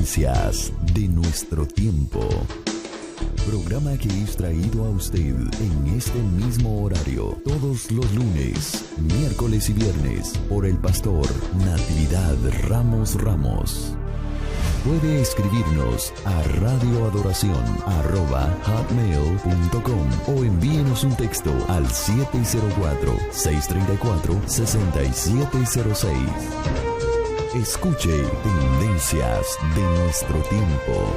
Tendencias de nuestro tiempo. Programa que es traído a usted en este mismo horario todos los lunes, miércoles y viernes por el pastor Natividad Ramos. Puede escribirnos a radioadoración@hotmail.com o envíenos un texto al 704-634-6706. Escuche Tendencias de nuestro tiempo.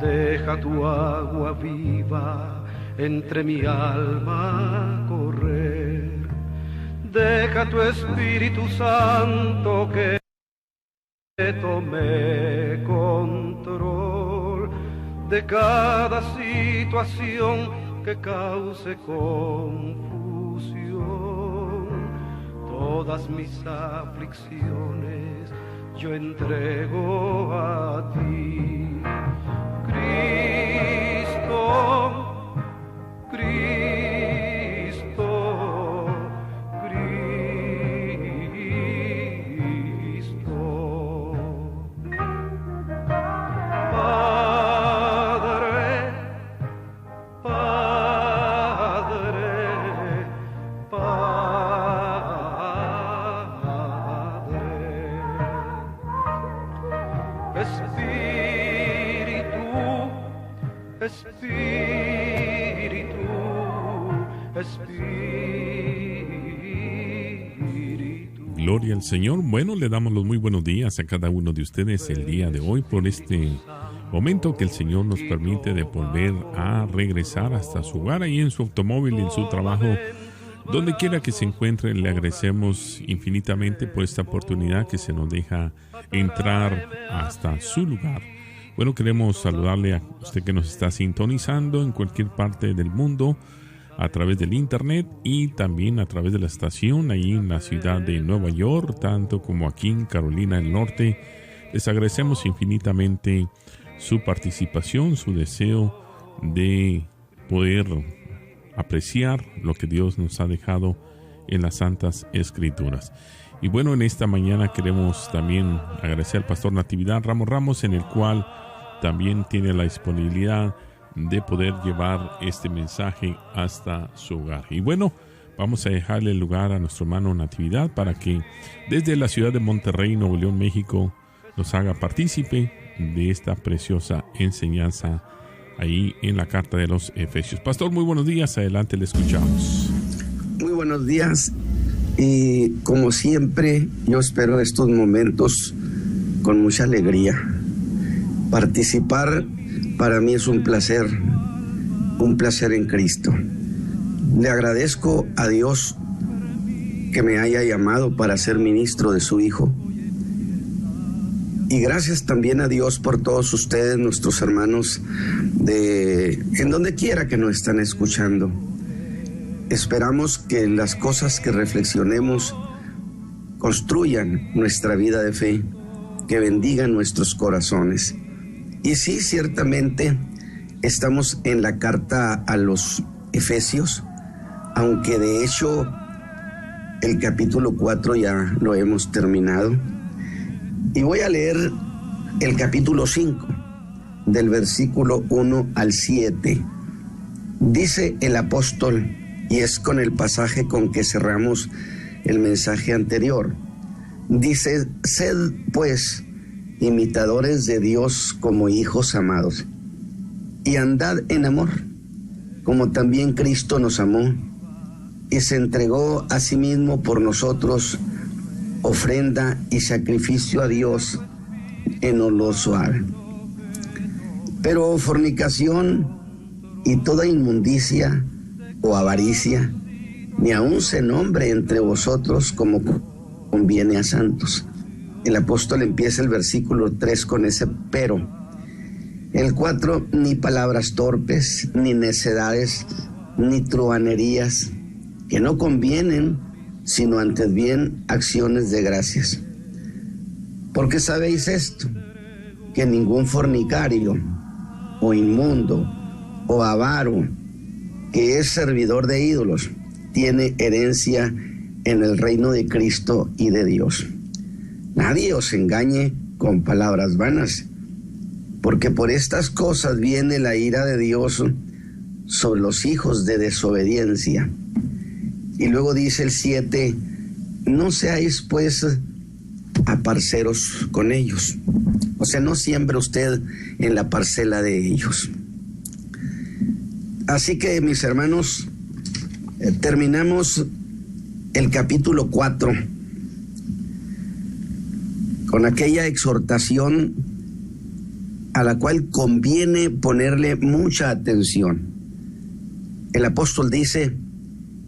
Deja tu agua viva entre mi alma correr. Deja tu Espíritu Santo que tome control de cada situación que cause confusión. Todas mis aflicciones yo entrego a ti. Cristo, Cristo, Cristo. Padre, Padre, Padre. Espíritu. Gloria al Señor. Bueno, le damos los muy buenos días a cada uno de ustedes el día de hoy por este momento que el Señor nos permite de volver a regresar hasta su hogar, ahí en su automóvil, en su trabajo, donde quiera que se encuentre. Le agradecemos infinitamente por esta oportunidad que se nos deja entrar hasta su lugar. Bueno, queremos saludarle a usted que nos está sintonizando en cualquier parte del mundo a través del internet y también a través de la estación ahí en la ciudad de Nueva York, tanto como aquí en Carolina del Norte. Les agradecemos infinitamente su participación, su deseo de poder apreciar lo que Dios nos ha dejado en las Santas Escrituras. Y bueno, en esta mañana queremos también agradecer al pastor Natividad Ramos, en el cual también tiene la disponibilidad de poder llevar este mensaje hasta su hogar. Y bueno, vamos a dejarle el lugar a nuestro hermano Natividad para que desde la ciudad de Monterrey, Nuevo León, México, nos haga partícipe de esta preciosa enseñanza ahí en la carta de los Efesios. Pastor, muy buenos días, adelante, le escuchamos. Muy buenos días, y como siempre yo espero estos momentos con mucha alegría. Participar para mí es un placer en Cristo. Le agradezco a Dios que me haya llamado para ser ministro de su Hijo. Y gracias también a Dios por todos ustedes, nuestros hermanos, en donde quiera que nos están escuchando. Esperamos que las cosas que reflexionemos construyan nuestra vida de fe, que bendigan nuestros corazones. Y sí, ciertamente estamos en la carta a los Efesios, aunque de hecho el capítulo 4 ya lo hemos terminado. Y voy a leer el capítulo 5, del versículo 1 al 7. Dice el apóstol, y es con el pasaje con que cerramos el mensaje anterior. Dice: sed pues imitadores de Dios como hijos amados, y andad en amor, como también Cristo nos amó, y se entregó a sí mismo por nosotros, ofrenda y sacrificio a Dios en olor suave. Pero fornicación y toda inmundicia o avaricia, ni aun se nombre entre vosotros como conviene a santos. El apóstol empieza el versículo 3 con ese pero. El 4, ni palabras torpes, ni necedades, ni truhanerías, que no convienen, sino antes bien acciones de gracias. Porque sabéis esto, que ningún fornicario, o inmundo, o avaro, que es servidor de ídolos, tiene herencia en el reino de Cristo y de Dios. Nadie os engañe con palabras vanas, porque por estas cosas viene la ira de Dios sobre los hijos de desobediencia. Y luego dice el 7, no seáis pues aparceros con ellos. O sea, no siembre usted en la parcela de ellos. Así que, mis hermanos, terminamos el capítulo 4 con aquella exhortación a la cual conviene ponerle mucha atención. El apóstol dice,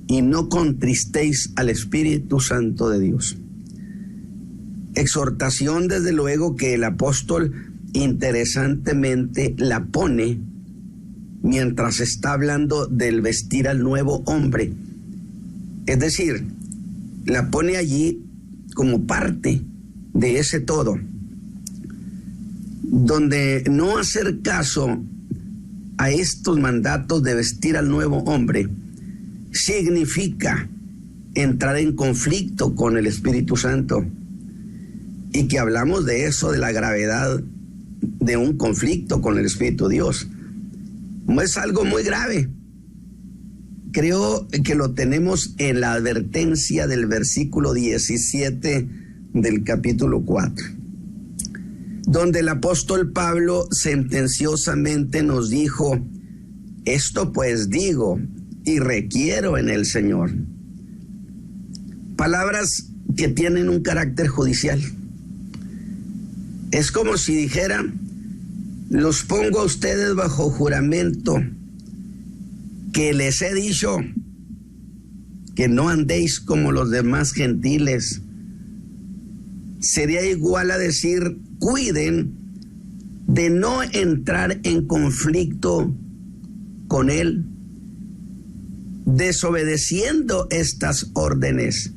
y no contristéis al Espíritu Santo de Dios. Exhortación, desde luego, que el apóstol interesantemente la pone mientras está hablando del vestir al nuevo hombre. Es decir, la pone allí como parte de ese todo, donde no hacer caso a estos mandatos de vestir al nuevo hombre significa entrar en conflicto con el Espíritu Santo, y que hablamos de eso, de la gravedad de un conflicto con el Espíritu de Dios. Es algo muy grave. Creo que lo tenemos en la advertencia del versículo 17 del capítulo 4, donde el apóstol Pablo sentenciosamente nos dijo, esto pues digo y requiero en el Señor. Palabras que tienen un carácter judicial. Es como si dijera, los pongo a ustedes bajo juramento, que les he dicho que no andéis como los demás gentiles. Sería igual a decir, cuiden de no entrar en conflicto con él, desobedeciendo estas órdenes.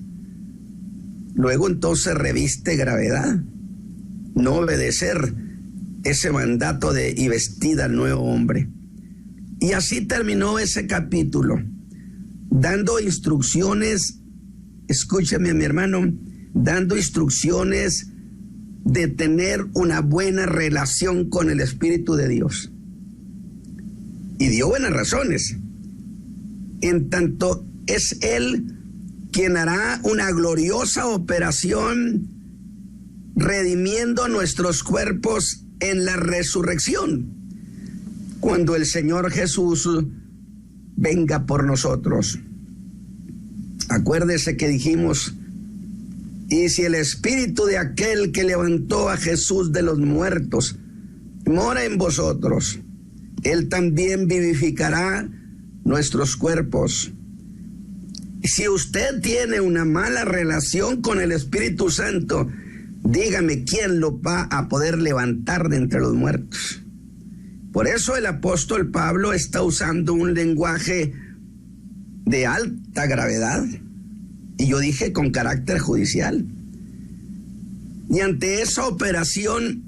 Luego entonces reviste gravedad no obedecer ese mandato de y vestir al nuevo hombre. Y así terminó ese capítulo, dando instrucciones, escúchame mi hermano, dando instrucciones de tener una buena relación con el Espíritu de Dios. Y dio buenas razones, en tanto es Él quien hará una gloriosa operación redimiendo nuestros cuerpos en la resurrección, cuando el Señor Jesús venga por nosotros. Acuérdese que dijimos, y si el espíritu de aquel que levantó a Jesús de los muertos mora en vosotros, Él también vivificará nuestros cuerpos. Si usted tiene una mala relación con el Espíritu Santo, dígame quién lo va a poder levantar de entre los muertos. Por eso el apóstol Pablo está usando un lenguaje de alta gravedad, y yo dije con carácter judicial. Y ante esa operación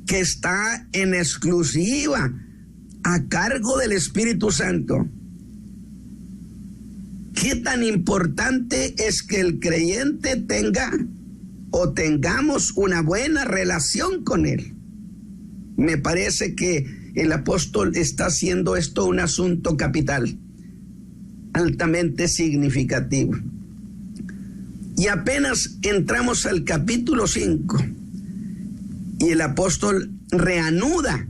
que está en exclusiva a cargo del Espíritu Santo, ¿qué tan importante es que el creyente tenga o tengamos una buena relación con Él? Me parece que el apóstol está haciendo esto un asunto capital, altamente significativo. Y apenas entramos al capítulo 5 y el apóstol reanuda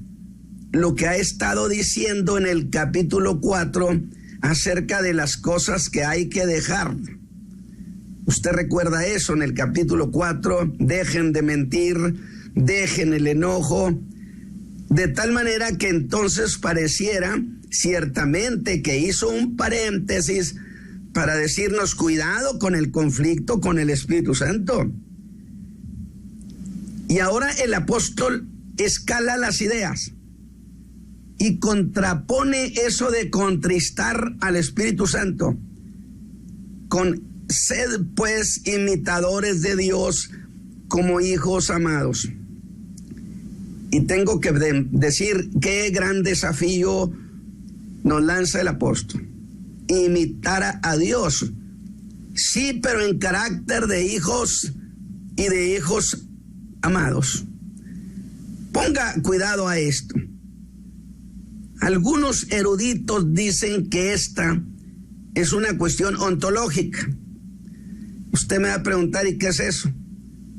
lo que ha estado diciendo en el capítulo 4 acerca de las cosas que hay que dejar. Usted recuerda eso en el capítulo 4, dejen de mentir, dejen el enojo, de tal manera que entonces pareciera ciertamente que hizo un paréntesis para decirnos cuidado con el conflicto con el Espíritu Santo. Y ahora el apóstol escala las ideas y contrapone eso de contristar al Espíritu Santo con sed pues imitadores de Dios como hijos amados. Y tengo que decir qué gran desafío nos lanza el apóstol: imitar a Dios, sí, pero en carácter de hijos y de hijos amados. Ponga cuidado a esto. Algunos eruditos dicen que esta es una cuestión ontológica. Usted me va a preguntar, ¿y qué es eso?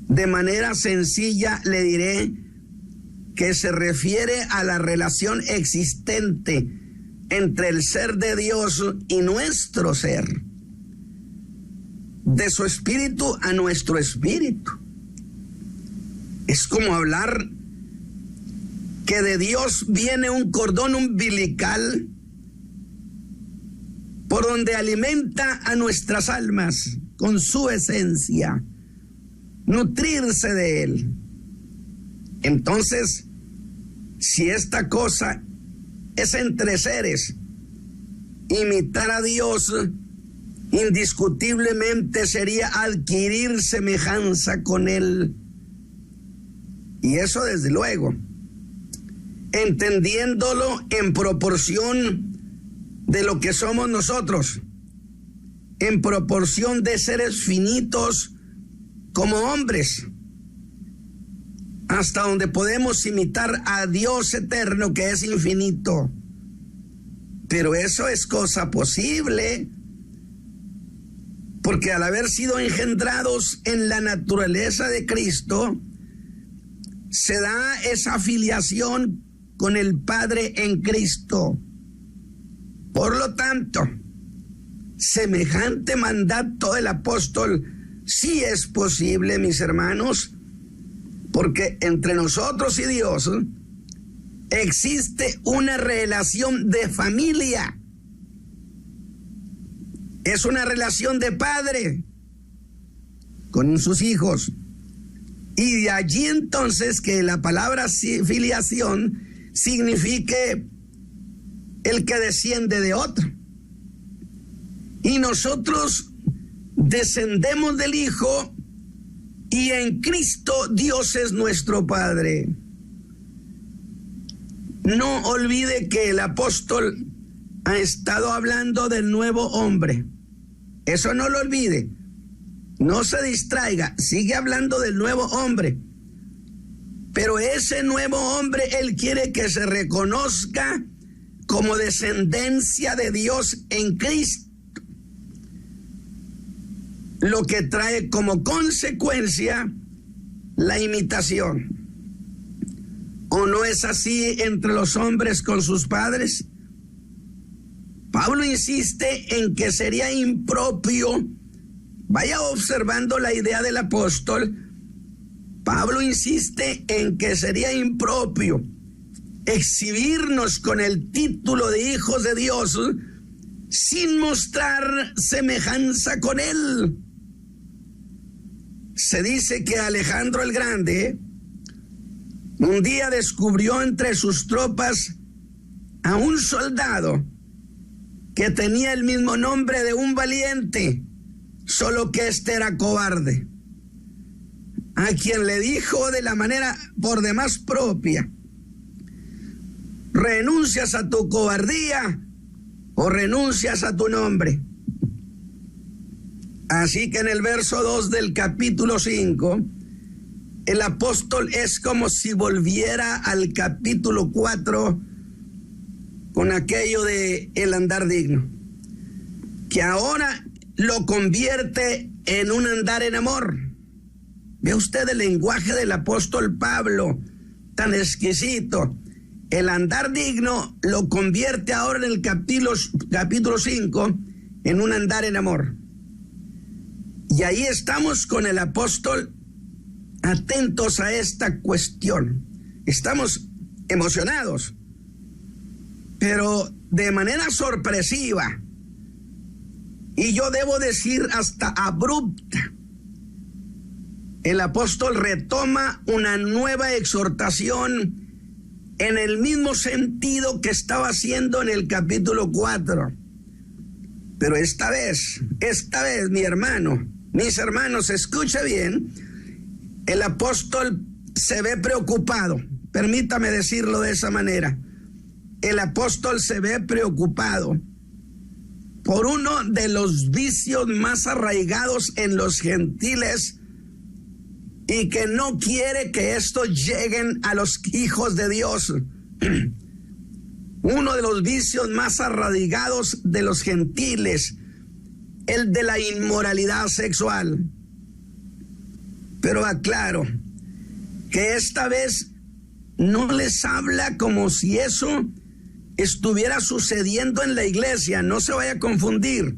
De manera sencilla le diré que se refiere a la relación existente entre el ser de Dios y nuestro ser, de su espíritu a nuestro espíritu. Es como hablar que de Dios viene un cordón umbilical por donde alimenta a nuestras almas con su esencia, nutrirse de él. Entonces, si esta cosa es entre seres, imitar a Dios indiscutiblemente sería adquirir semejanza con él. Y eso desde luego, entendiéndolo en proporción de lo que somos nosotros, en proporción de seres finitos como hombres, hasta donde podemos imitar a Dios eterno que es infinito. Pero eso es cosa posible, porque al haber sido engendrados en la naturaleza de Cristo, se da esa filiación con el Padre en Cristo. Por lo tanto, semejante mandato del apóstol sí es posible, mis hermanos, porque entre nosotros y Dios existe una relación de familia. Es una relación de padre con sus hijos. Y de allí entonces que la palabra filiación signifique el que desciende de otro. Y nosotros descendemos del Hijo, y en Cristo Dios es nuestro Padre. No olvide que el apóstol ha estado hablando del nuevo hombre. Eso no lo olvide. No se distraiga, sigue hablando del nuevo hombre. Pero ese nuevo hombre, él quiere que se reconozca como descendencia de Dios en Cristo, lo que trae como consecuencia la imitación. ¿O no es así entre los hombres con sus padres? Pablo insiste en que sería impropio. Vaya observando la idea del apóstol. Pablo insiste en que sería impropio exhibirnos con el título de hijos de Dios sin mostrar semejanza con él. Se dice que Alejandro el Grande un día descubrió entre sus tropas a un soldado que tenía el mismo nombre de un valiente, solo que este era cobarde, a quien le dijo de la manera por demás propia: renuncias a tu cobardía o renuncias a tu nombre. Así que en el verso 2 del capítulo 5, el apóstol es como si volviera al capítulo 4 con aquello de el andar digno, que ahora lo convierte en un andar en amor. Ve usted el lenguaje del apóstol Pablo, tan exquisito. El andar digno lo convierte ahora en el capítulo 5 en un andar en amor. Y ahí estamos con el apóstol atentos a esta cuestión. Estamos emocionados, pero de manera sorpresiva, y yo debo decir hasta abrupta. El apóstol retoma una nueva exhortación en el mismo sentido que estaba haciendo en el capítulo 4. Pero esta vez, mi hermano, mis hermanos, escuche bien, el apóstol se ve preocupado. Permítame decirlo de esa manera. El apóstol se ve preocupado por uno de los vicios más arraigados en los gentiles y que no quiere que estos lleguen a los hijos de Dios. Uno de los vicios más arraigados de los gentiles, el de la inmoralidad sexual. Pero aclaro que esta vez no les habla como si eso estuviera sucediendo en la iglesia. No se vaya a confundir.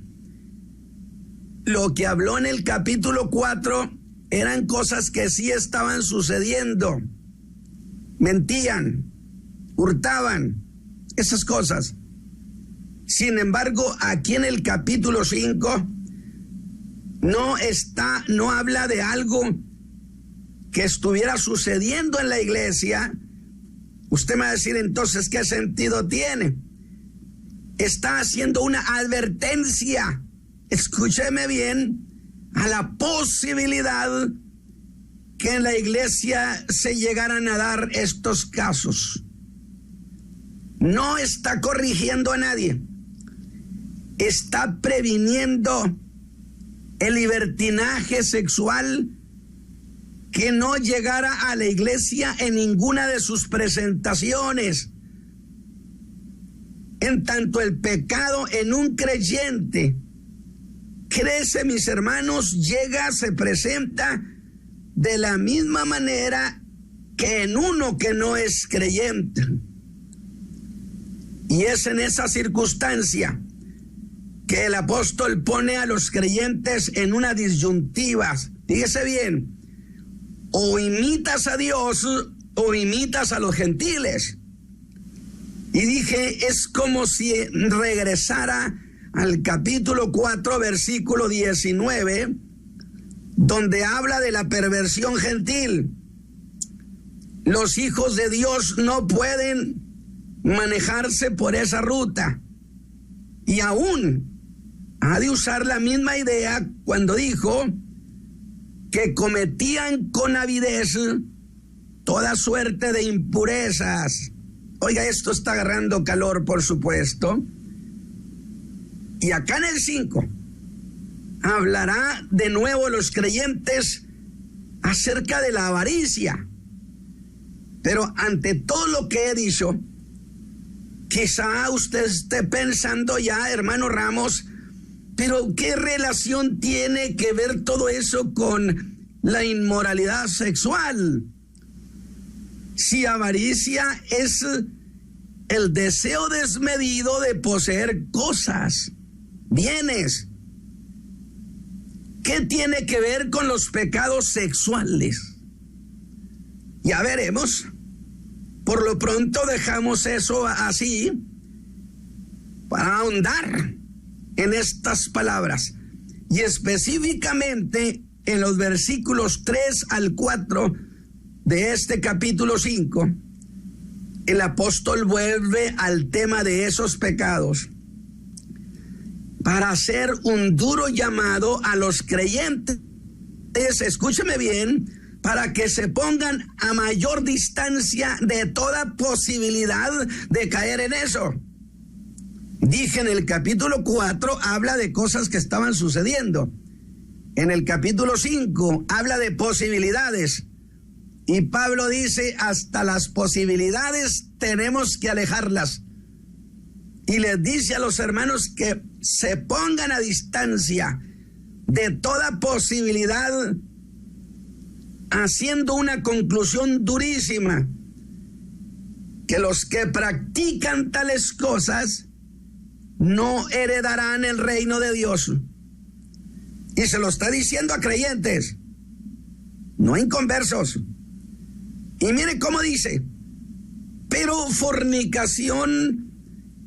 Lo que habló en el capítulo 4 eran cosas que sí estaban sucediendo. Mentían, hurtaban, esas cosas. Sin embargo, aquí en el capítulo 5 no habla de algo que estuviera sucediendo en la iglesia. Usted me va a decir, entonces, ¿qué sentido tiene? Está haciendo una advertencia, escúcheme bien, a la posibilidad que en la iglesia se llegaran a dar estos casos. No está corrigiendo a nadie, está previniendo el libertinaje sexual que no llegara a la iglesia en ninguna de sus presentaciones. En tanto el pecado en un creyente crece, mis hermanos, llega, se presenta de la misma manera que en uno que no es creyente. Y es en esa circunstancia que el apóstol pone a los creyentes en una disyuntiva. Fíjese bien, o imitas a Dios o imitas a los gentiles. Y dije, es como si regresara al capítulo 4, versículo 19, donde habla de la perversión gentil. Los hijos de Dios no pueden manejarse por esa ruta. Y aún ha de usar la misma idea cuando dijo que cometían con avidez toda suerte de impurezas. Oiga, esto está agarrando calor, por supuesto. Y acá en el 5 hablará de nuevo los creyentes acerca de la avaricia. Pero ante todo lo que he dicho, quizá usted esté pensando ya, hermano Ramos, pero ¿qué relación tiene que ver todo eso con la inmoralidad sexual? Si avaricia es el deseo desmedido de poseer cosas, bienes, ¿qué tiene que ver con los pecados sexuales? Ya veremos. Por lo pronto dejamos eso así para ahondar en estas palabras y específicamente en los versículos 3 al 4 de este capítulo 5. El apóstol vuelve al tema de esos pecados para hacer un duro llamado a los creyentes, escúcheme bien, para que se pongan a mayor distancia de toda posibilidad de caer en eso. Dije en el capítulo 4 habla de cosas que estaban sucediendo. En el capítulo 5 habla de posibilidades. Y Pablo dice, hasta las posibilidades tenemos que alejarlas. Y les dice a los hermanos que se pongan a distancia de toda posibilidad, haciendo una conclusión durísima, que los que practican tales cosas no heredarán el reino de Dios. Y se lo está diciendo a creyentes, no a inconversos. Y mire cómo dice: pero fornicación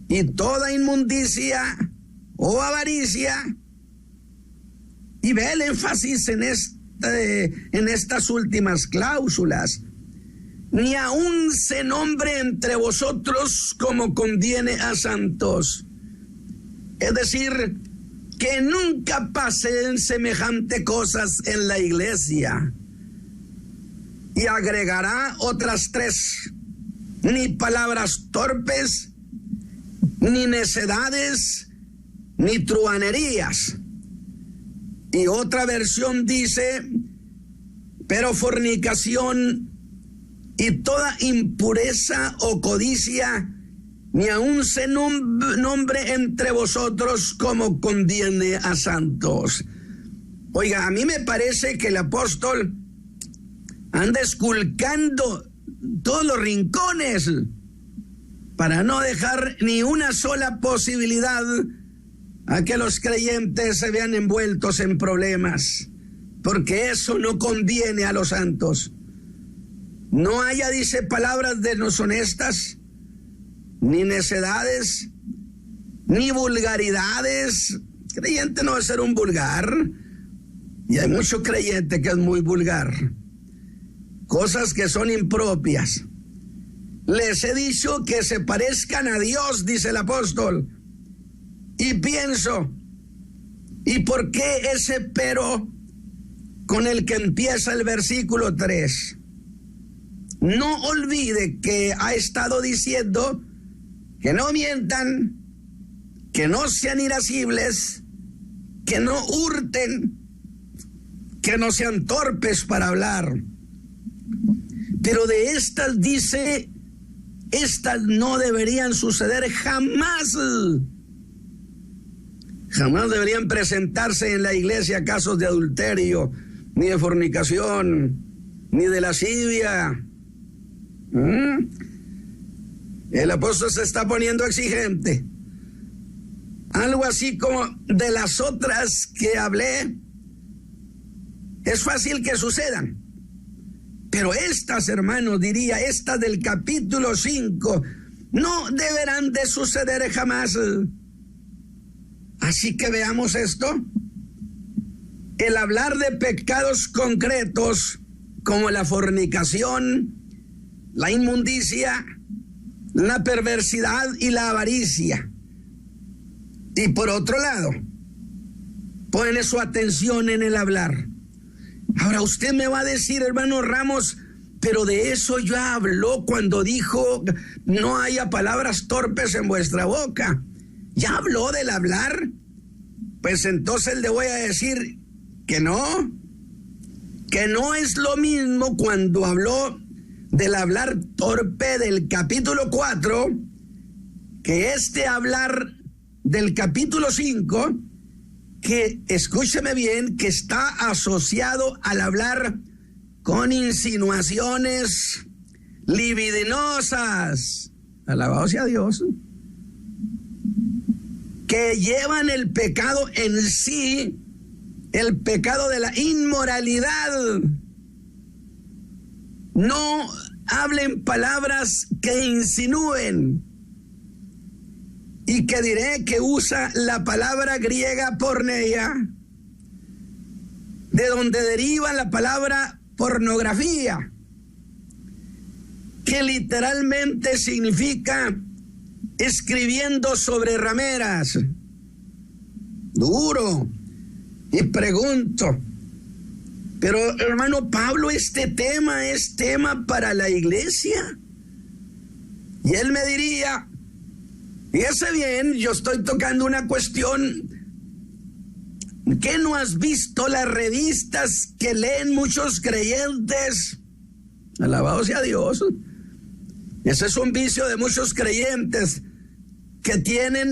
y toda inmundicia o avaricia. Y ve el énfasis en estas últimas cláusulas. Ni aun se nombre entre vosotros como conviene a santos. Es decir, que nunca pasen semejante cosas en la iglesia. Y agregará otras 3: ni palabras torpes, ni necedades, ni truhanerías. Y otra versión dice: pero fornicación y toda impureza o codicia, ni aun se nombre entre vosotros como conviene a santos. Oiga, a mí me parece que el apóstol anda esculcando todos los rincones para no dejar ni una sola posibilidad a que los creyentes se vean envueltos en problemas, porque eso no conviene a los santos. No haya, dice, palabras deshonestas, ni necedades, ni vulgaridades. Creyente no debe ser un vulgar, y hay mucho creyente que es muy vulgar. Cosas que son impropias. Les he dicho que se parezcan a Dios, dice el apóstol. Y pienso, ¿y por qué ese pero con el que empieza el versículo 3? No olvide que ha estado diciendo que no mientan, que no sean irascibles, que no hurten, que no sean torpes para hablar. Pero de estas dice, estas no deberían suceder jamás. Jamás deberían presentarse en la iglesia casos de adulterio, ni de fornicación, ni de lascivia. El apóstol se está poniendo exigente. Algo así como de las otras que hablé, es fácil que sucedan. Pero estas, hermanos, diría, estas del capítulo 5, no deberán de suceder jamás. Así que veamos esto. El hablar de pecados concretos como la fornicación, la inmundicia, la perversidad y la avaricia. Y por otro lado, pone su atención en el hablar. Ahora usted me va a decir, hermano Ramos, pero de eso ya habló cuando dijo no haya palabras torpes en vuestra boca. ¿Ya habló del hablar? Pues entonces le voy a decir que no es lo mismo cuando habló del hablar torpe del capítulo 4 que hablar del capítulo 5, que, escúcheme bien, que está asociado al hablar con insinuaciones libidinosas, alabado sea Dios, que llevan el pecado en sí, el pecado de la inmoralidad. No hablen palabras que insinúen. Y que diré que usa la palabra griega porneia, de donde deriva la palabra pornografía, que literalmente significa escribiendo sobre rameras. Duro. Y pregunto, pero hermano Pablo, este tema es tema para la iglesia. Y él me diría, fíjese bien, yo estoy tocando una cuestión. ¿Qué no has visto las revistas que leen muchos creyentes? Alabado sea Dios. Ese es un vicio de muchos creyentes que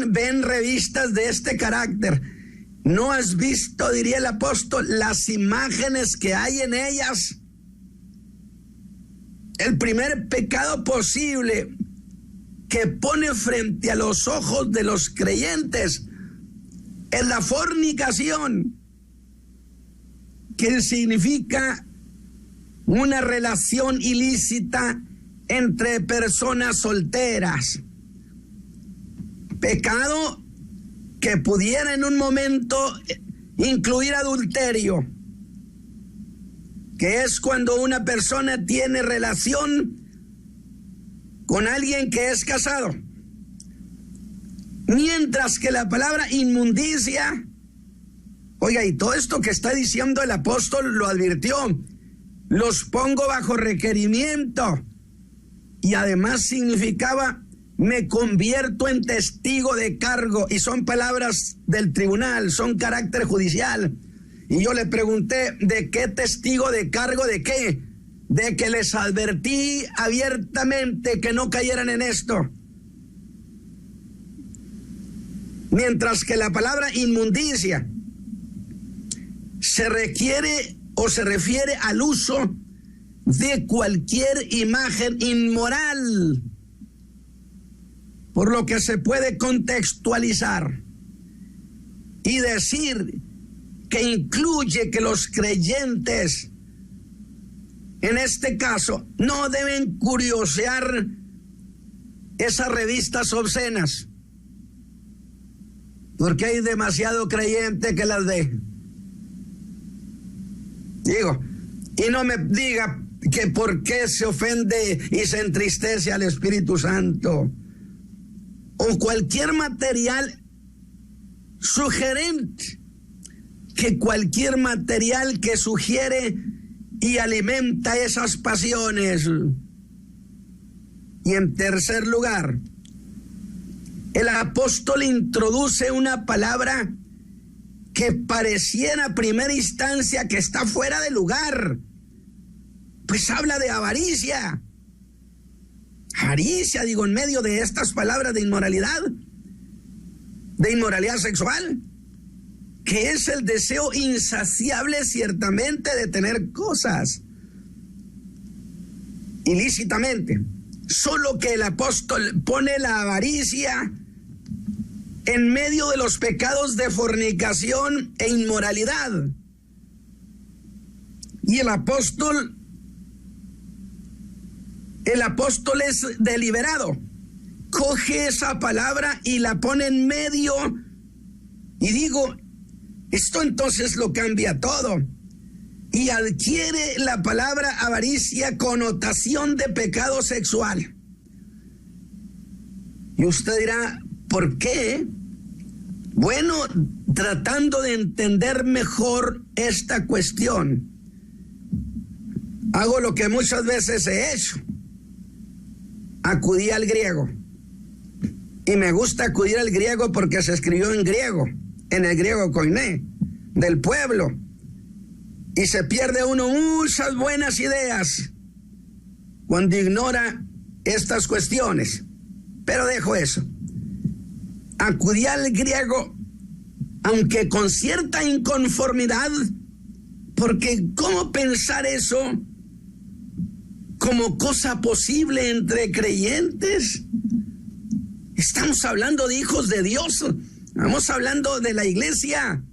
ven revistas de este carácter. ¿No has visto, diría el apóstol, las imágenes que hay en ellas? El primer pecado posible que pone frente a los ojos de los creyentes es la fornicación. que significa una relación ilícita entre personas solteras. Pecado que pudiera en un momento incluir adulterio, que es cuando una persona tiene relación con alguien que es casado. Mientras que la palabra inmundicia, oiga, y todo esto que está diciendo el apóstol lo advirtió, los pongo bajo requerimiento, y además significaba me convierto en testigo de cargo, y son palabras del tribunal, son carácter judicial. Y yo le pregunté, ¿de qué testigo de cargo? ¿De qué? De que les advertí abiertamente que no cayeran en esto. Mientras que la palabra inmundicia se requiere o se refiere al uso de cualquier imagen inmoral, por lo que se puede contextualizar y decir que incluye que los creyentes, en este caso, no deben curiosear esas revistas obscenas, porque hay demasiado creyente que las ve. Digo, y no me diga que por qué se ofende y se entristece al Espíritu Santo, o cualquier material sugerente, que cualquier material que sugiere y alimenta esas pasiones. Y en tercer lugar, el apóstol introduce una palabra que pareciera a primera instancia que está fuera de lugar, pues habla de avaricia. Avaricia, digo, en medio de estas palabras de inmoralidad sexual, que es el deseo insaciable ciertamente de tener cosas ilícitamente. Solo que el apóstol pone la avaricia en medio de los pecados de fornicación e inmoralidad. Y el apóstol es deliberado. Coge esa palabra y la pone en medio. Y digo, esto entonces lo cambia todo. Y adquiere la palabra avaricia connotación de pecado sexual. Y usted dirá, ¿por qué? Bueno, tratando de entender mejor esta cuestión, hago lo que muchas veces he hecho. Acudí al griego. Y me gusta acudir al griego porque se escribió en griego, en el griego koiné, del pueblo. Y se pierde uno muchas buenas ideas cuando ignora estas cuestiones. Pero dejo eso. Acudí al griego, aunque con cierta inconformidad, porque ¿cómo pensar eso como cosa posible entre creyentes? Estamos hablando de hijos de Dios, estamos hablando de la iglesia.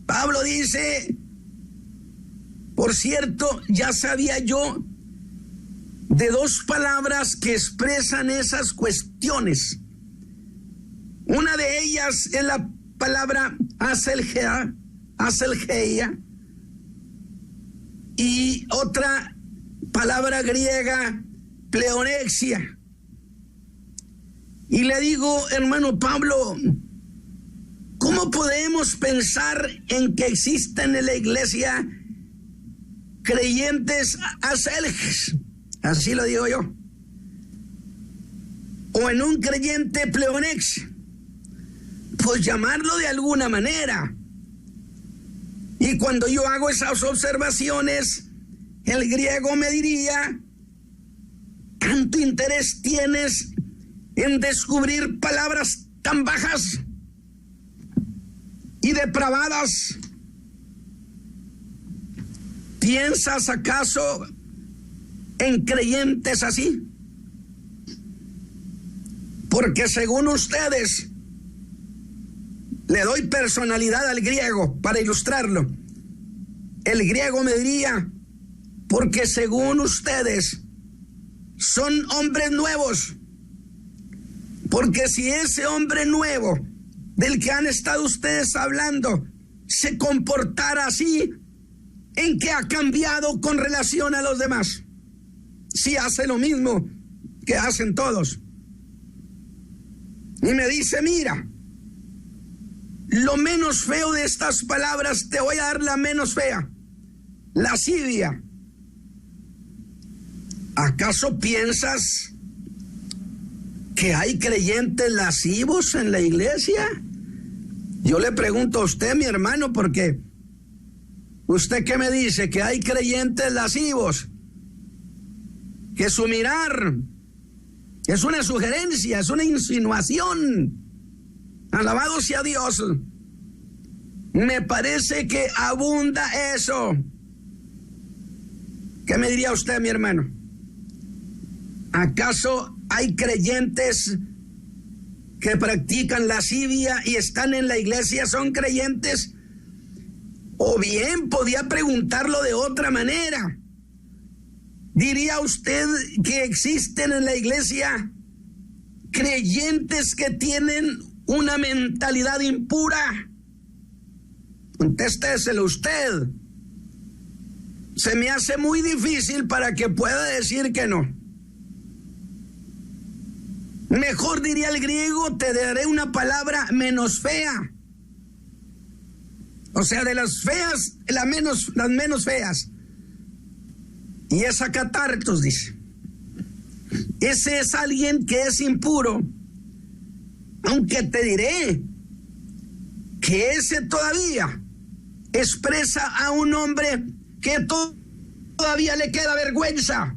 Pablo dice, por cierto, ya sabía yo de dos palabras que expresan esas cuestiones. Una de ellas es la palabra aselgeia, y otra palabra griega, pleonexia. Y le digo, hermano Pablo, ¿cómo podemos pensar en que existen en la iglesia creyentes aselges? Así lo digo yo. O en un creyente pleonex, pues llamarlo de alguna manera. Y cuando yo hago esas observaciones, el griego me diría, ¿tanto interés tienes en descubrir palabras tan bajas y depravadas? ¿Piensas acaso en creyentes así? Porque según ustedes, Le doy personalidad al griego para ilustrarlo. El griego me diría, porque según ustedes son hombres nuevos, porque si ese hombre nuevo del que han estado ustedes hablando se comportara así, ¿en qué ha cambiado con relación a los demás? Si hace lo mismo que hacen todos. Y me dice, mira, lo menos feo de estas palabras, te voy a dar la menos fea: lascivia. ¿Acaso piensas que hay creyentes lascivos en la iglesia? Yo le pregunto a usted, mi hermano, porque ¿usted qué me dice? ¿Que hay creyentes lascivos? Que su mirar es una sugerencia, es una insinuación. Alabado sea Dios. Me parece que abunda eso. ¿Qué me diría usted, mi hermano? ¿Acaso hay creyentes que practican lascivia y están en la iglesia, son creyentes? O bien podía preguntarlo de otra manera. ¿Diría usted que existen en la iglesia creyentes que tienen una mentalidad impura? Contésteselo usted. Se me hace muy difícil para que pueda decir que no. Mejor diría el griego, te daré una palabra menos fea. O sea, de las feas, las menos feas. Y es acatartos, dice. Ese es alguien que es impuro. Aunque te diré que ese todavía expresa a un hombre que todavía le queda vergüenza,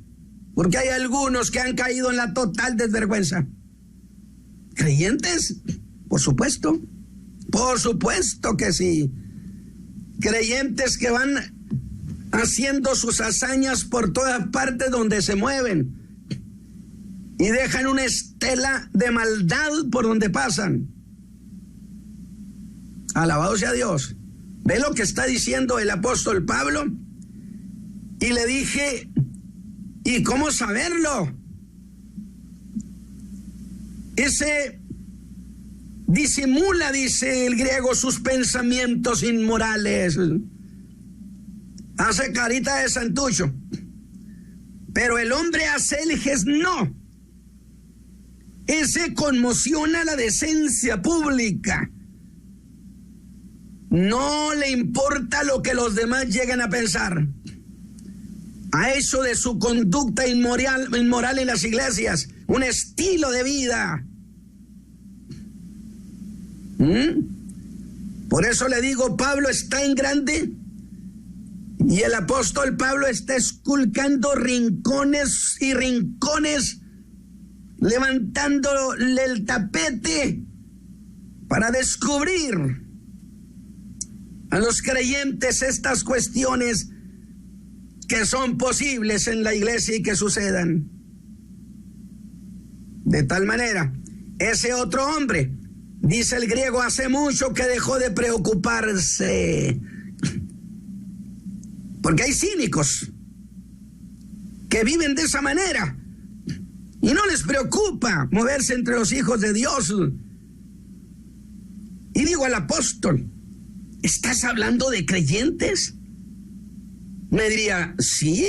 porque hay algunos que han caído en la total desvergüenza. ¿Creyentes? Por supuesto que sí. Creyentes que van haciendo sus hazañas por todas partes donde se mueven y dejan una estela de maldad por donde pasan. Alabado sea Dios. ¿Ve lo que está diciendo el apóstol Pablo? Y le dije, ¿y cómo saberlo? Ese disimula, dice el griego, sus pensamientos inmorales. Hace carita de santucho. Pero el hombre acelges no. Ese conmociona la decencia pública. No le importa lo que los demás lleguen a pensar. A eso de su conducta inmoral en las iglesias, un estilo de vida. Por eso le digo, Pablo está en grande y el apóstol Pablo está esculcando rincones y rincones, levantándole el tapete para descubrir a los creyentes estas cuestiones que son posibles en la iglesia y que sucedan. De tal manera, ese otro hombre, dice el griego, hace mucho que dejó de preocuparse. Porque hay cínicos que viven de esa manera y no les preocupa moverse entre los hijos de Dios. Y digo al apóstol, ¿estás hablando de creyentes? Me diría, sí,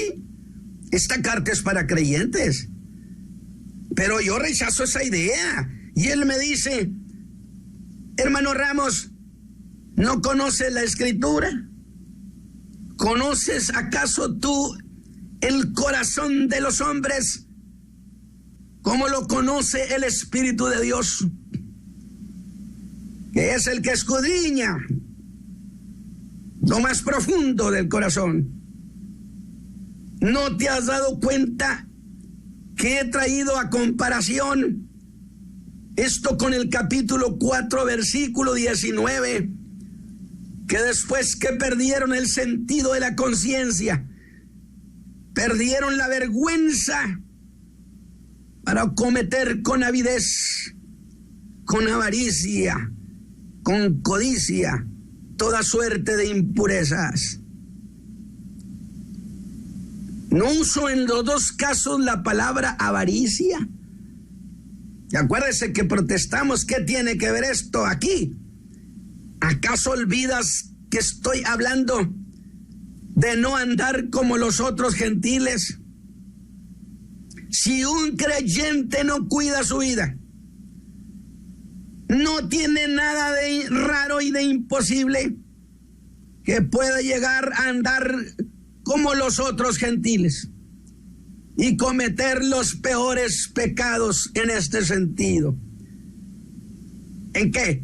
esta carta es para creyentes. Pero yo rechazo esa idea. Y él me dice, hermano Ramos, ¿no conoces la Escritura? ¿Conoces acaso tú el corazón de los hombres como lo conoce el Espíritu de Dios? Que es el que escudriña lo más profundo del corazón. ¿No te has dado cuenta que he traído a comparación esto con el capítulo 4, versículo 19? Que después que perdieron el sentido de la conciencia, perdieron la vergüenza para cometer con avidez, con avaricia, con codicia toda suerte de impurezas. No uso en los dos casos la palabra avaricia. Y acuérdese que protestamos. ¿Qué tiene que ver esto aquí? ¿Acaso olvidas que estoy hablando de no andar como los otros gentiles? Si un creyente no cuida su vida, no tiene nada de raro y de imposible que pueda llegar a andar como los otros gentiles y cometer los peores pecados en este sentido. ¿En qué?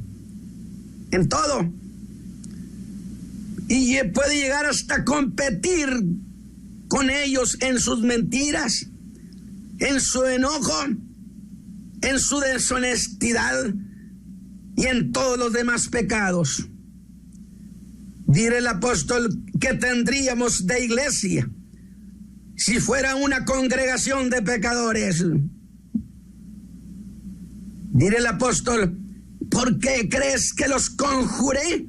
En todo. Y puede llegar hasta competir con ellos en sus mentiras, en su enojo, en su deshonestidad y en todos los demás pecados. Dirá el apóstol que tendríamos de iglesia si fuera una congregación de pecadores. Dirá el apóstol: ¿por qué crees que los conjuré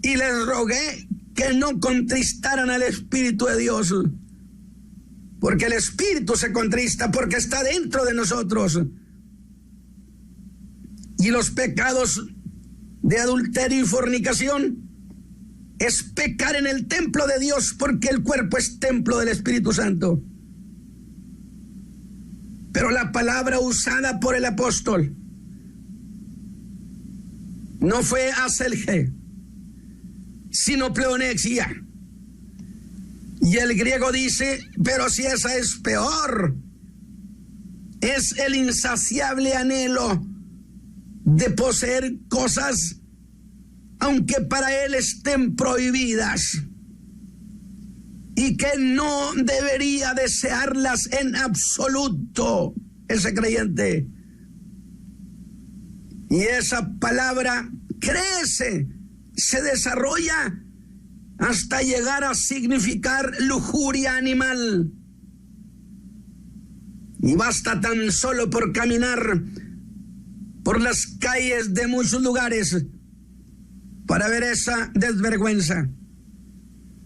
y les rogué que no contristaran al Espíritu de Dios? Porque el Espíritu se contrista, porque está dentro de nosotros. Y los pecados de adulterio y fornicación es pecar en el templo de Dios, porque el cuerpo es templo del Espíritu Santo. Pero la palabra usada por el apóstol no fue aselge, sino pleonexia. Y el griego dice, pero si esa es peor, es el insaciable anhelo de poseer cosas aunque para él estén prohibidas, y que no debería desearlas en absoluto ese creyente. Y esa palabra crece, se desarrolla hasta llegar a significar lujuria animal. Y basta tan solo por caminar por las calles de muchos lugares para ver esa desvergüenza.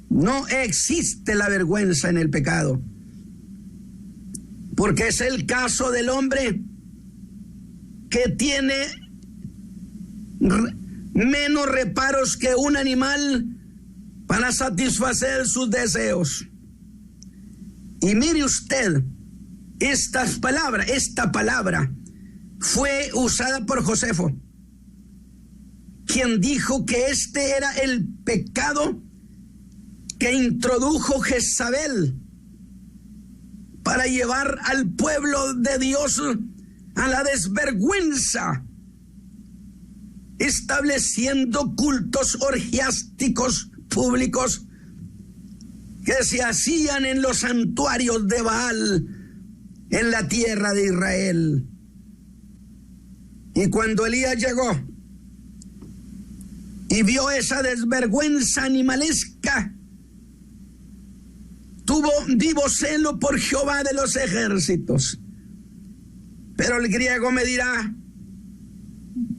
No existe la vergüenza en el pecado, porque es el caso del hombre que tiene menos reparos que un animal para satisfacer sus deseos. Y mire usted, esta palabra fue usada por Josefo, quien dijo que este era el pecado que introdujo Jezabel para llevar al pueblo de Dios a la desvergüenza, estableciendo cultos orgiásticos públicos que se hacían en los santuarios de Baal en la tierra de Israel. Y cuando Elías llegó y vio esa desvergüenza animalesca, tuvo vivo celo por Jehová de los ejércitos. Pero el griego me dirá,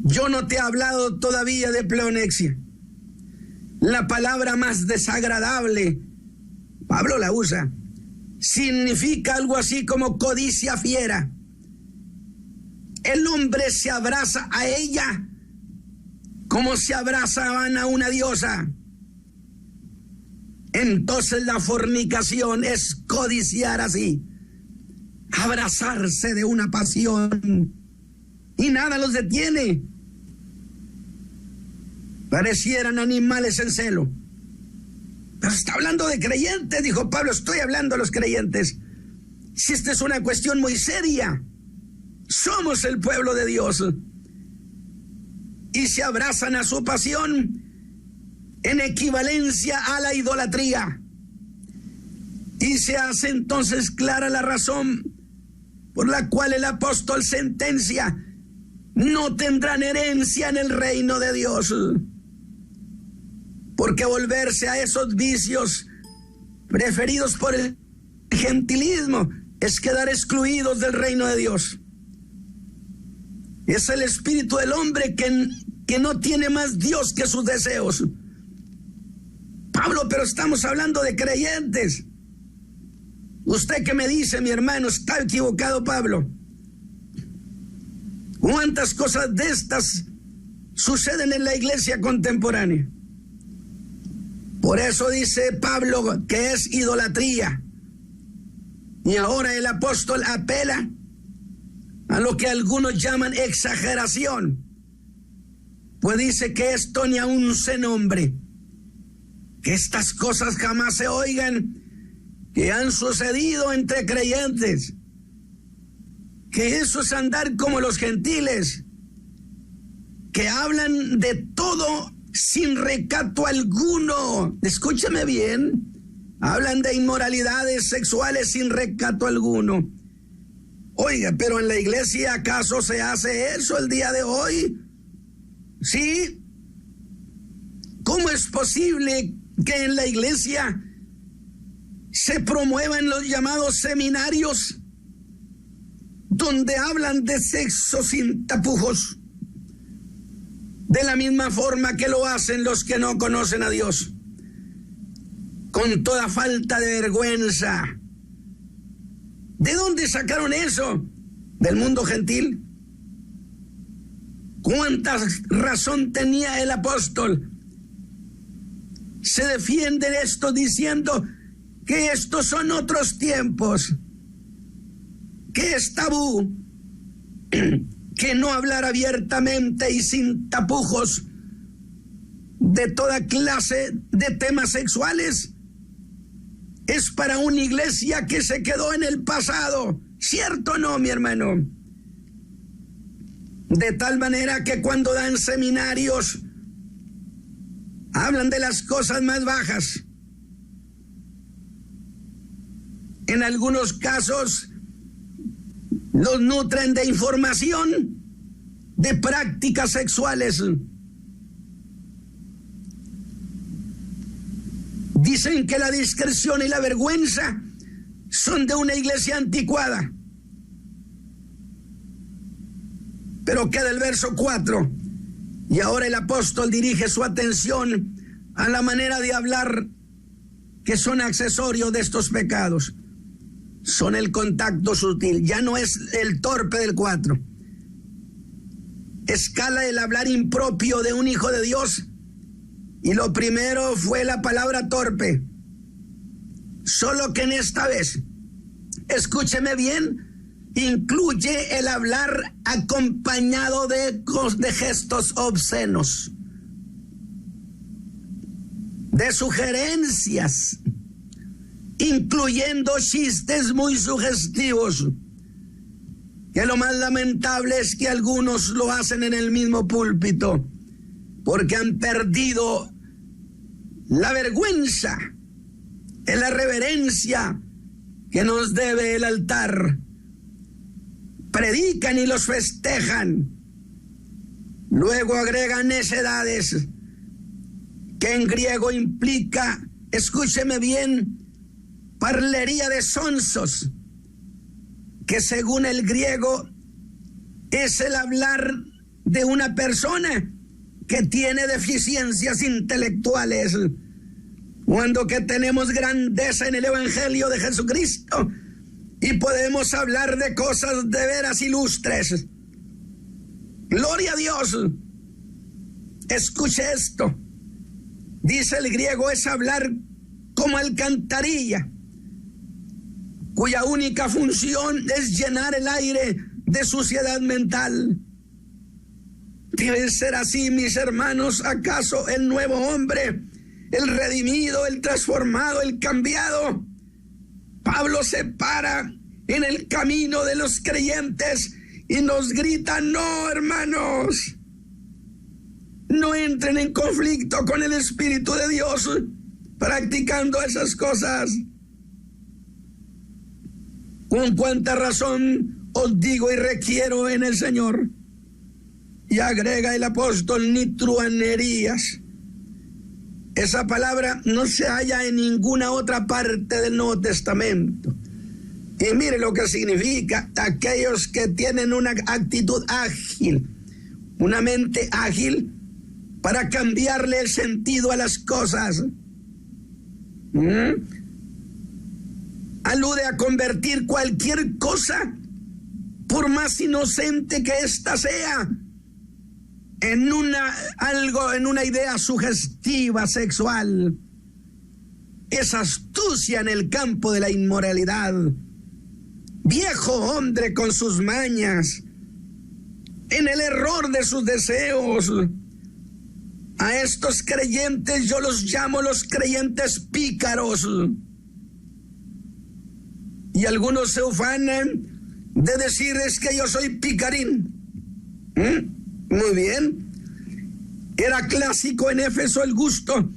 yo no te he hablado todavía de pleonexia. La palabra más desagradable, Pablo la usa, significa algo así como codicia fiera. El hombre se abraza a ella como se abrazaban a una diosa. Entonces la fornicación es codiciar así, abrazarse de una pasión, y nada los detiene. Parecieran animales en celo. Pero está hablando de creyentes, dijo Pablo, estoy hablando de los creyentes. Si esta es una cuestión muy seria, somos el pueblo de Dios. Y se abrazan a su pasión en equivalencia a la idolatría. Y se hace entonces clara la razón por la cual el apóstol sentencia: no tendrán herencia en el reino de Dios. Porque volverse a esos vicios preferidos por el gentilismo es quedar excluidos del reino de Dios. Es el espíritu del hombre que que no tiene más Dios que sus deseos. Pablo, pero estamos hablando de creyentes. Usted que me dice, mi hermano, está equivocado, Pablo. ¿Cuántas cosas de estas suceden en la iglesia contemporánea? Por eso dice Pablo que es idolatría. Y ahora el apóstol apela a lo que algunos llaman exageración. Pues dice que esto ni aún se nombre, que estas cosas jamás se oigan, que han sucedido entre creyentes, que eso es andar como los gentiles, que hablan de todo sin recato alguno. Escúcheme bien, hablan de inmoralidades sexuales sin recato alguno. Oiga, pero en la iglesia, ¿acaso se hace eso el día de hoy? ¿Sí? ¿Cómo es posible que en la iglesia se promuevan los llamados seminarios donde hablan de sexo sin tapujos, de la misma forma que lo hacen los que no conocen a Dios, con toda falta de vergüenza? ¿De dónde sacaron eso? ¿Del mundo gentil? ¿Cuánta razón tenía el apóstol? Se defiende de esto diciendo que estos son otros tiempos, que es tabú, que no hablar abiertamente y sin tapujos de toda clase de temas sexuales es para una iglesia que se quedó en el pasado. ¿Cierto o no, mi hermano? De tal manera que cuando dan seminarios hablan de las cosas más bajas. En algunos casos los nutren de información de prácticas sexuales. Dicen que la discreción y la vergüenza son de una iglesia anticuada. Pero queda el verso 4. Y ahora el apóstol dirige su atención a la manera de hablar que son accesorios de estos pecados. Son el contacto sutil. Ya no es el torpe del 4. Escala el hablar impropio de un hijo de Dios. Y lo primero fue la palabra torpe. Solo que en esta vez, escúcheme bien, incluye el hablar acompañado de gestos obscenos, de sugerencias, incluyendo chistes muy sugestivos, que lo más lamentable es que algunos lo hacen en el mismo púlpito, porque han perdido la vergüenza, la reverencia que nos debe el altar. Predican y los festejan. Luego agregan necedades, que en griego implica, escúcheme bien, parlería de sonsos, que según el griego es el hablar de una persona que tiene deficiencias intelectuales, cuando que tenemos grandeza en el Evangelio de Jesucristo y podemos hablar de cosas de veras ilustres. Gloria a Dios. Escuche esto. Dice el griego es hablar como alcantarilla, cuya única función es llenar el aire de suciedad mental. Debe ser así, mis hermanos. ¿Acaso el nuevo hombre, el redimido, el transformado, el cambiado? Pablo se para en el camino de los creyentes y nos grita: no, hermanos, no entren en conflicto con el Espíritu de Dios practicando esas cosas. Con cuánta razón os digo y requiero en el Señor. Y agrega el apóstol: ni truanerías. Esa palabra no se halla en ninguna otra parte del Nuevo Testamento. Y mire lo que significa: aquellos que tienen una actitud ágil, una mente ágil para cambiarle el sentido a las cosas. Alude a convertir cualquier cosa, por más inocente que ésta sea, en una idea sugestiva sexual. Es astucia en el campo de la inmoralidad. Viejo hombre con sus mañas, en el error de sus deseos. A estos creyentes yo los llamo los creyentes pícaros. Y algunos se ufanan de decir: es que yo soy picarín. Muy bien. Era clásico en Éfeso el gusto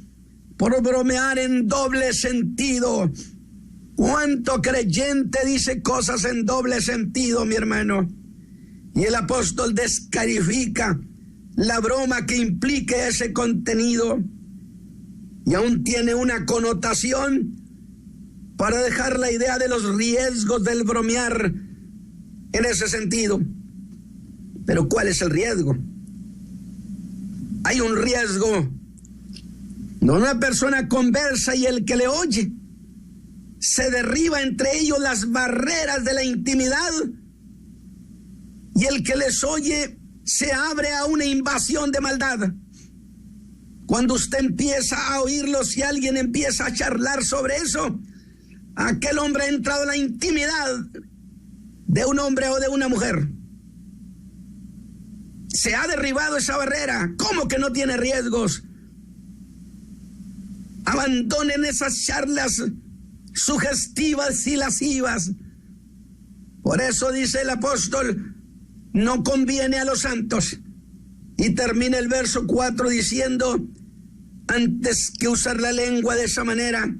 por bromear en doble sentido. ¿Cuánto creyente dice cosas en doble sentido, mi hermano? Y el apóstol descalifica la broma que implique ese contenido, y aún tiene una connotación para dejar la idea de los riesgos del bromear en ese sentido. Pero ¿cuál es el riesgo? Hay un riesgo de una persona conversa y el que le oye. Se derriba entre ellos las barreras de la intimidad, y el que les oye se abre a una invasión de maldad. Cuando usted empieza a oírlos y alguien empieza a charlar sobre eso, aquel hombre ha entrado en la intimidad de un hombre o de una mujer. Se ha derribado esa barrera. ¿Cómo que no tiene riesgos? Abandonen esas charlas sugestivas y lascivas. Por eso dice el apóstol: no conviene a los santos. Y termina el verso 4 diciendo: antes que usar la lengua de esa manera,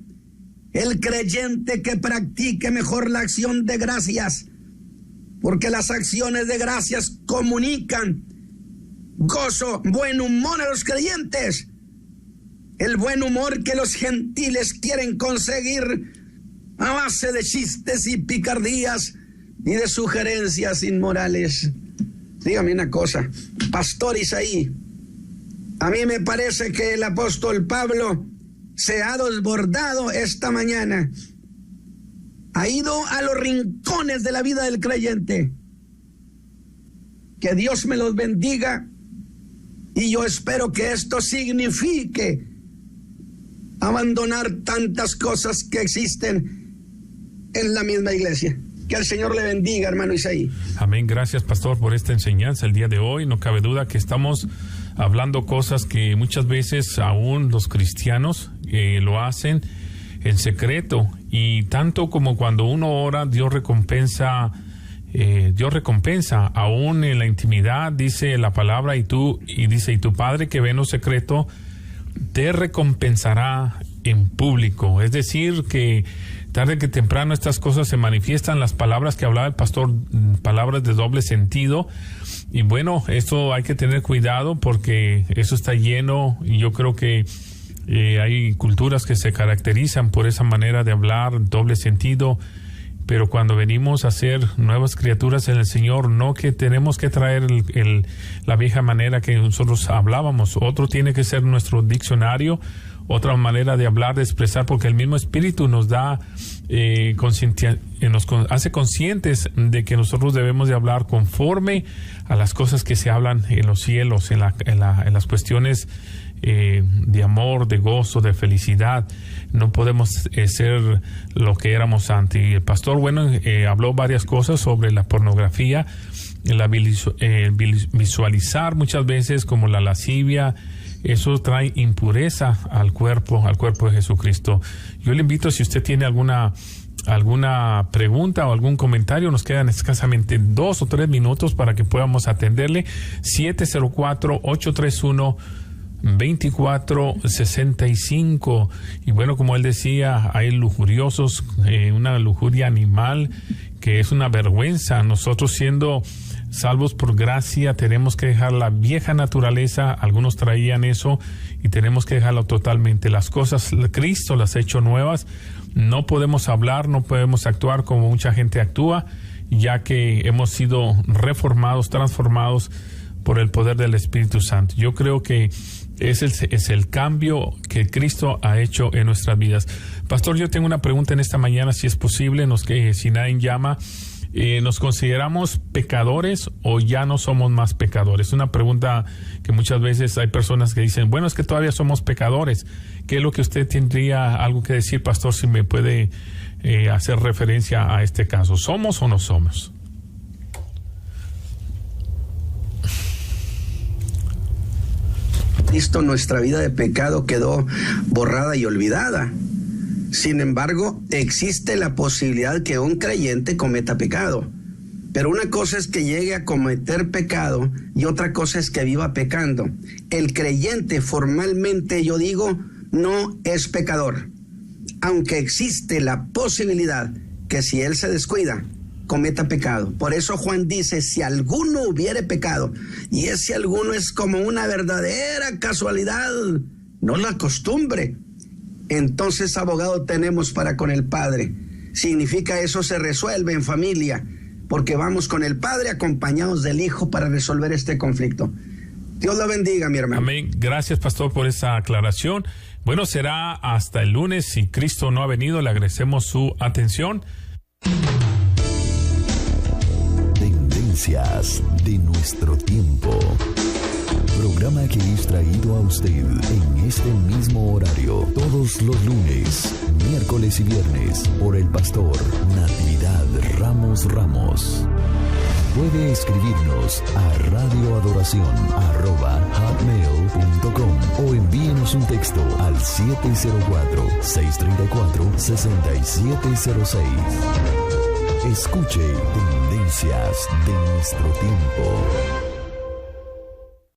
el creyente que practique mejor la acción de gracias, porque las acciones de gracias comunican gozo, buen humor a los creyentes. El buen humor que los gentiles quieren conseguir a base de chistes y picardías y de sugerencias inmorales. Dígame una cosa, Pastor Isaí, a mí me parece que el apóstol Pablo se ha desbordado esta mañana. Ha ido a los rincones de la vida del creyente. Que Dios me los bendiga, y yo espero que esto signifique abandonar tantas cosas que existen en la misma iglesia. Que el Señor le bendiga, hermano Isaí. Amén. Gracias, pastor, por esta enseñanza el día de hoy. No cabe duda que estamos hablando cosas que muchas veces aún los cristianos lo hacen en secreto, y tanto como cuando uno ora, Dios recompensa aún en la intimidad, dice la palabra, y tu Padre que ve en lo secreto te recompensará en público. Es decir, que tarde que temprano estas cosas se manifiestan. Las palabras que hablaba el pastor, palabras de doble sentido, y bueno, esto hay que tener cuidado porque eso está lleno, y yo creo que hay culturas que se caracterizan por esa manera de hablar, doble sentido. Pero cuando venimos a ser nuevas criaturas en el Señor, no que tenemos que traer la vieja manera que nosotros hablábamos. Otro tiene que ser nuestro diccionario, otra manera de hablar, de expresar, porque el mismo Espíritu nos da, nos hace conscientes de que nosotros debemos de hablar conforme a las cosas que se hablan en los cielos, en las cuestiones de amor, de gozo, de felicidad. No podemos ser lo que éramos antes. Y el pastor, habló varias cosas sobre la pornografía, visualizar muchas veces como la lascivia. Eso trae impureza al cuerpo de Jesucristo. Yo le invito, si usted tiene alguna pregunta o algún comentario, nos quedan escasamente 2 o 3 minutos para que podamos atenderle. 704-831-2465. Y bueno, como él decía, hay lujuriosos, una lujuria animal que es una vergüenza. Nosotros, siendo salvos por gracia, tenemos que dejar la vieja naturaleza. Algunos traían eso y tenemos que dejarlo totalmente. Las cosas, Cristo las ha hecho nuevas. No podemos hablar, no podemos actuar como mucha gente actúa, ya que hemos sido reformados, transformados por el poder del Espíritu Santo. Yo creo que es el cambio que Cristo ha hecho en nuestras vidas. Pastor, yo tengo una pregunta en esta mañana, si es posible, si nadie llama, ¿nos consideramos pecadores o ya no somos más pecadores? Una pregunta que muchas veces hay personas que dicen, bueno, es que todavía somos pecadores. ¿Qué es lo que usted tendría algo que decir, pastor, si me puede hacer referencia a este caso? ¿Somos o no somos? Cristo, nuestra vida de pecado quedó borrada y olvidada. Sin embargo, existe la posibilidad que un creyente cometa pecado. Pero una cosa es que llegue a cometer pecado y otra cosa es que viva pecando. El creyente formalmente, yo digo, no es pecador. Aunque existe la posibilidad que si él se descuida, cometa pecado. Por eso Juan dice, si alguno hubiere pecado, y ese alguno es como una verdadera casualidad, no la costumbre, entonces abogado tenemos para con el Padre. Significa eso se resuelve en familia, porque vamos con el Padre acompañados del Hijo para resolver este conflicto. Dios lo bendiga, mi hermano. Amén. Gracias, pastor, por esa aclaración. Bueno, será hasta el lunes. Si Cristo no ha venido, le agradecemos su atención. Tendencias de nuestro tiempo. Programa que es traído a usted en este mismo horario todos los lunes, miércoles y viernes por el pastor Natividad Ramos. Puede escribirnos a radioadoración@hotmail.com o envíenos un texto al 704-634-6706. Escuche Tendencias de nuestro tiempo.